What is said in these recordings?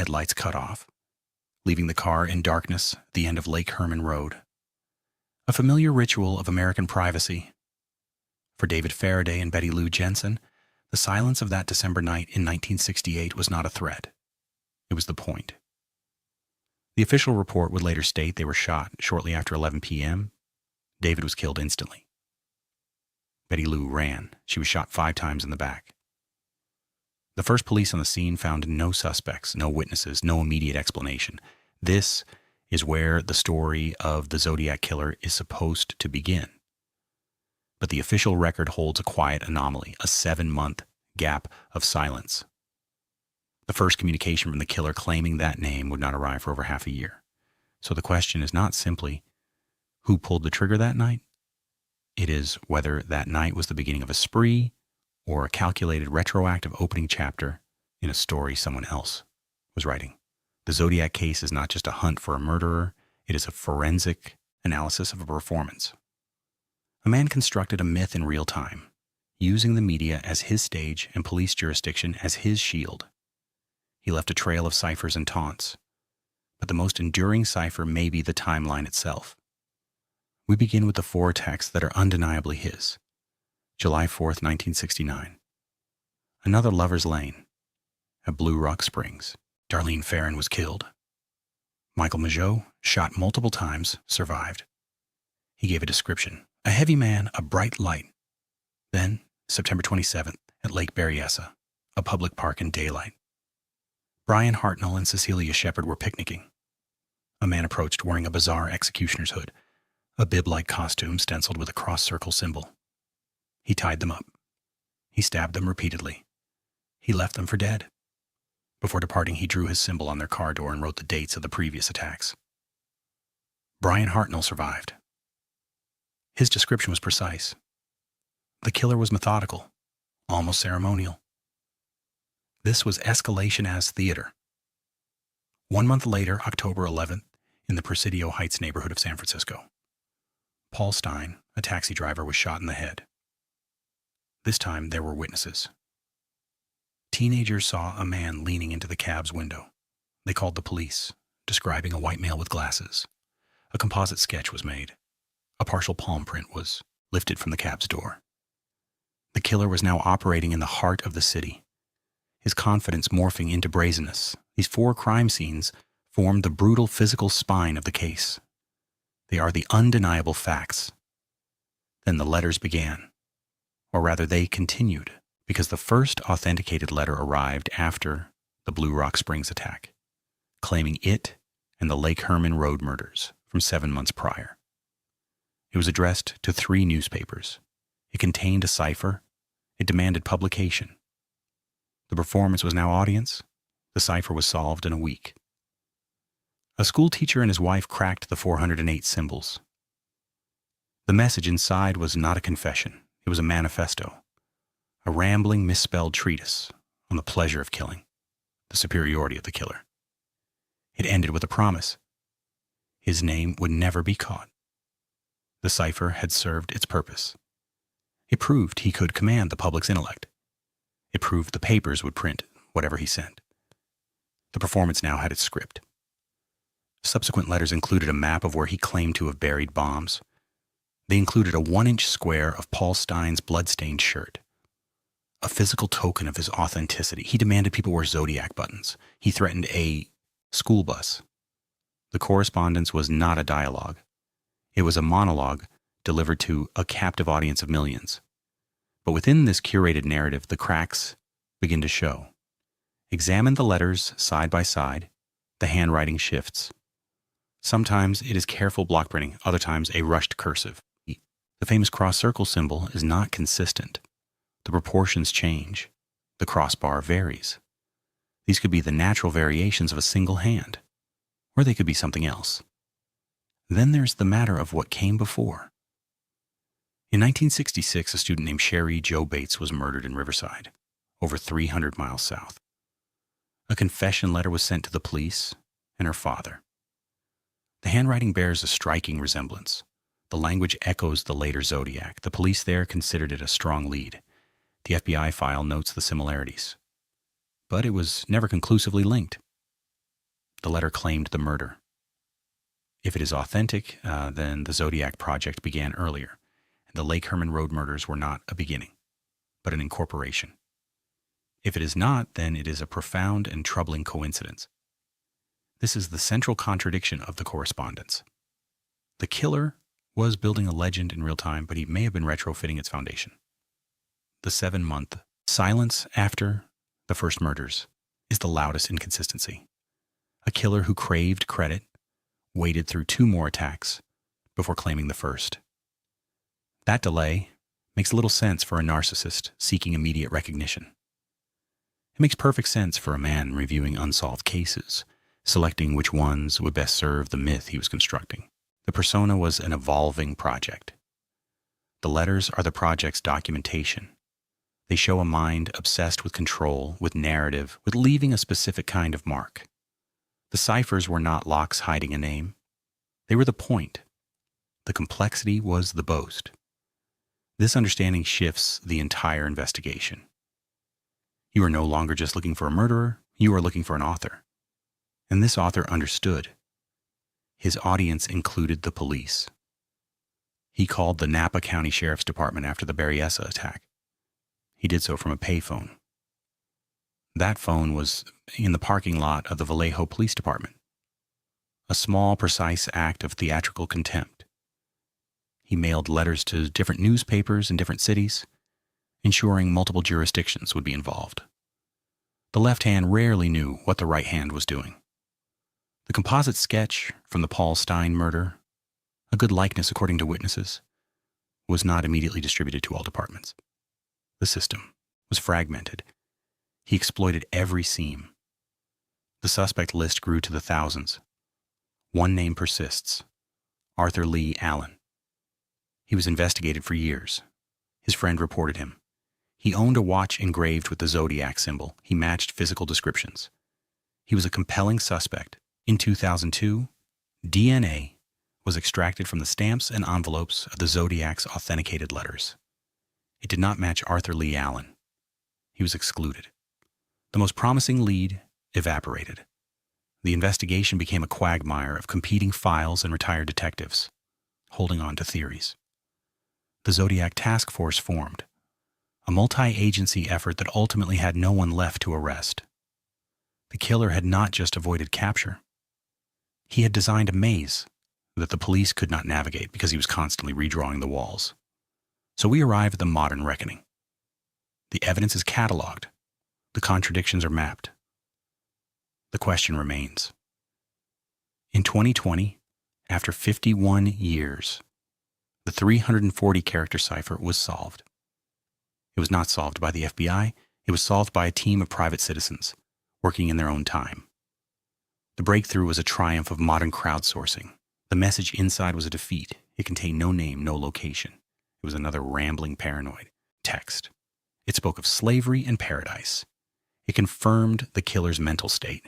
headlights cut off, leaving the car in darkness at the end of Lake Herman Road. A familiar ritual of American privacy. For David Faraday and Betty Lou Jensen, the silence of that December night in 1968 was not a threat. It was the point. The official report would later state they were shot shortly after 11 p.m. David was killed instantly. Betty Lou ran. She was shot 5 times in the back. The first police on the scene found no suspects, no witnesses, no immediate explanation. This is where the story of the Zodiac killer is supposed to begin. But the official record holds a quiet anomaly, a 7-month gap of silence. The first communication from the killer claiming that name would not arrive for over half a year. So the question is not simply who pulled the trigger that night. It is whether that night was the beginning of a spree or a calculated retroactive opening chapter in a story someone else was writing. The Zodiac case is not just a hunt for a murderer, it is a forensic analysis of a performance. A man constructed a myth in real time, using the media as his stage and police jurisdiction as his shield. He left a trail of ciphers and taunts, but the most enduring cipher may be the timeline itself. We begin with the 4 texts that are undeniably his. July 4th, 1969. Another lover's lane. At Blue Rock Springs, Darlene Ferrin was killed. Michael Mageau, shot multiple times, survived. He gave a description. A heavy man, a bright light. Then, September 27th, at Lake Berryessa, a public park in daylight. Brian Hartnell and Cecilia Shepard were picnicking. A man approached wearing a bizarre executioner's hood, a bib-like costume stenciled with a cross-circle symbol. He tied them up. He stabbed them repeatedly. He left them for dead. Before departing, he drew his symbol on their car door and wrote the dates of the previous attacks. Brian Hartnell survived. His description was precise. The killer was methodical, almost ceremonial. This was escalation as theater. 1 month later, October 11th, in the Presidio Heights neighborhood of San Francisco, Paul Stein, a taxi driver, was shot in the head. This time, there were witnesses. Teenagers saw a man leaning into the cab's window. They called the police, describing a white male with glasses. A composite sketch was made. A partial palm print was lifted from the cab's door. The killer was now operating in the heart of the city, his confidence morphing into brazenness. These 4 crime scenes formed the brutal physical spine of the case. They are the undeniable facts. Then the letters began. Or rather, they continued, because the first authenticated letter arrived after the Blue Rock Springs attack, claiming it and the Lake Herman Road murders from 7 months prior. It was addressed to 3 newspapers. It contained a cipher. It demanded publication. The performance was now audience. The cipher was solved in a week. A school teacher and his wife cracked the 408 symbols. The message inside was not a confession. It was a manifesto, a rambling, misspelled treatise on the pleasure of killing, the superiority of the killer. It ended with a promise. His name would never be caught. The cipher had served its purpose. It proved he could command the public's intellect. It proved the papers would print whatever he sent. The performance now had its script. Subsequent letters included a map of where he claimed to have buried bombs. They included a 1-inch square of Paul Stein's blood-stained shirt, a physical token of his authenticity. He demanded people wear Zodiac buttons. He threatened a school bus. The correspondence was not a dialogue. It was a monologue delivered to a captive audience of millions. But within this curated narrative, the cracks begin to show. Examine the letters side by side. The handwriting shifts. Sometimes it is careful block printing, other times a rushed cursive. The famous cross-circle symbol is not consistent. The proportions change. The crossbar varies. These could be the natural variations of a single hand, or they could be something else. Then there's the matter of what came before. In 1966, a student named Sherry Jo Bates was murdered in Riverside, over 300 miles south. A confession letter was sent to the police and her father. The handwriting bears a striking resemblance. The language echoes the later Zodiac. The police there considered it a strong lead. The FBI file notes the similarities. But it was never conclusively linked. The letter claimed the murder. If it is authentic, then the Zodiac project began earlier, and the Lake Herman Road murders were not a beginning, but an incorporation. If it is not, then it is a profound and troubling coincidence. This is the central contradiction of the correspondence. The killer was building a legend in real time, but he may have been retrofitting its foundation. The 7-month silence after the first murders is the loudest inconsistency. A killer who craved credit waited through 2 more attacks before claiming the first. That delay makes little sense for a narcissist seeking immediate recognition. It makes perfect sense for a man reviewing unsolved cases, selecting which ones would best serve the myth he was constructing. The persona was an evolving project. The letters are the project's documentation. They show a mind obsessed with control, with narrative, with leaving a specific kind of mark. The ciphers were not locks hiding a name. They were the point. The complexity was the boast. This understanding shifts the entire investigation. You are no longer just looking for a murderer, you are looking for an author. And this author understood. His audience included the police. He called the Napa County Sheriff's Department after the Berryessa attack. He did so from a payphone. That phone was in the parking lot of the Vallejo Police Department. A small, precise act of theatrical contempt. He mailed letters to different newspapers in different cities, ensuring multiple jurisdictions would be involved. The left hand rarely knew what the right hand was doing. The composite sketch from the Paul Stein murder, a good likeness according to witnesses, was not immediately distributed to all departments. The system was fragmented. He exploited every seam. The suspect list grew to the thousands. One name persists: Arthur Lee Allen. He was investigated for years. His friend reported him. He owned a watch engraved with the Zodiac symbol. He matched physical descriptions. He was a compelling suspect. In 2002, DNA was extracted from the stamps and envelopes of the Zodiac's authenticated letters. It did not match Arthur Lee Allen. He was excluded. The most promising lead evaporated. The investigation became a quagmire of competing files and retired detectives, holding on to theories. The Zodiac Task Force formed, a multi-agency effort that ultimately had no one left to arrest. The killer had not just avoided capture. He had designed a maze that the police could not navigate because he was constantly redrawing the walls. So we arrive at the modern reckoning. The evidence is cataloged. The contradictions are mapped. The question remains. In 2020, after 51 years, the 340-character cipher was solved. It was not solved by the FBI. It was solved by a team of private citizens working in their own time. The breakthrough was a triumph of modern crowdsourcing. The message inside was a defeat. It contained no name, no location. It was another rambling paranoid text. It spoke of slavery and paradise. It confirmed the killer's mental state.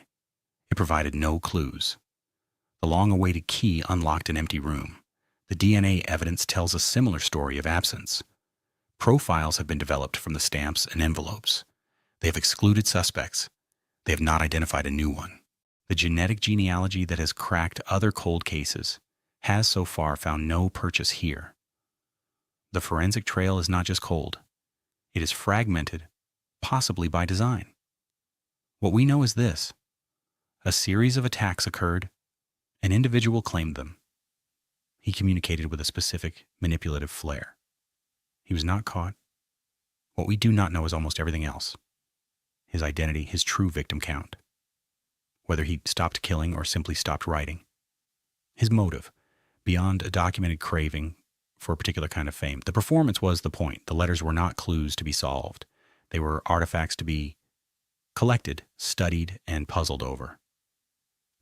It provided no clues. The long-awaited key unlocked an empty room. The DNA evidence tells a similar story of absence. Profiles have been developed from the stamps and envelopes. They have excluded suspects. They have not identified a new one. The genetic genealogy that has cracked other cold cases has so far found no purchase here. The forensic trail is not just cold. It is fragmented, possibly by design. What we know is this: a series of attacks occurred. An individual claimed them. He communicated with a specific manipulative flair. He was not caught. What we do not know is almost everything else: his identity, his true victim count, whether he stopped killing or simply stopped writing, his motive, beyond a documented craving for a particular kind of fame. The performance was the point. The letters were not clues to be solved. They were artifacts to be collected, studied, and puzzled over.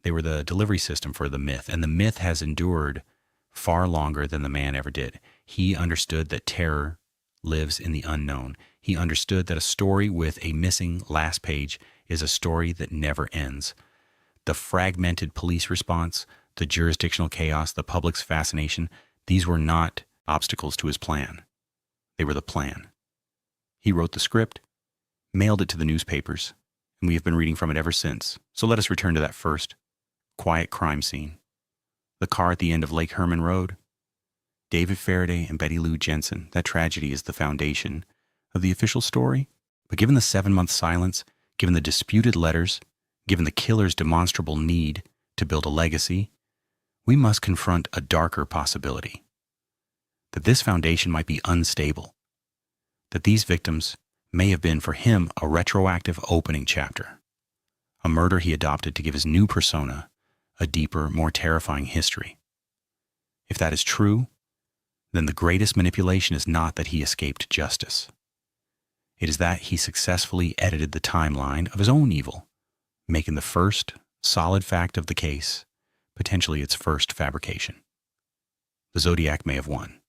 They were the delivery system for the myth, and the myth has endured far longer than the man ever did. He understood that terror lives in the unknown. He understood that a story with a missing last page is a story that never ends. The fragmented police response, the jurisdictional chaos, the public's fascination, these were not obstacles to his plan. They were the plan. He wrote the script, mailed it to the newspapers, and we have been reading from it ever since. So let us return to that first quiet crime scene. The car at the end of Lake Herman Road. David Faraday and Betty Lou Jensen. That tragedy is the foundation of the official story. But given the 7-month silence, given the disputed letters, given the killer's demonstrable need to build a legacy, we must confront a darker possibility. That this foundation might be unstable. That these victims may have been for him a retroactive opening chapter. A murder he adopted to give his new persona a deeper, more terrifying history. If that is true, then the greatest manipulation is not that he escaped justice. It is that he successfully edited the timeline of his own evil, making the first solid fact of the case potentially its first fabrication. The Zodiac may have won.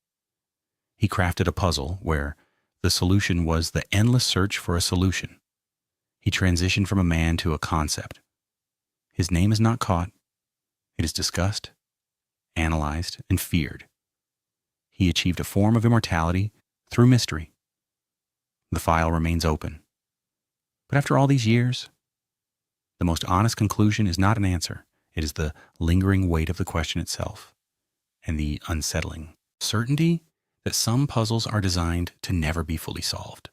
He crafted a puzzle where the solution was the endless search for a solution. He transitioned from a man to a concept. His name is not caught. It is discussed, analyzed, and feared. He achieved a form of immortality through mystery. The file remains open. But after all these years, the most honest conclusion is not an answer. It is the lingering weight of the question itself and the unsettling certainty that some puzzles are designed to never be fully solved.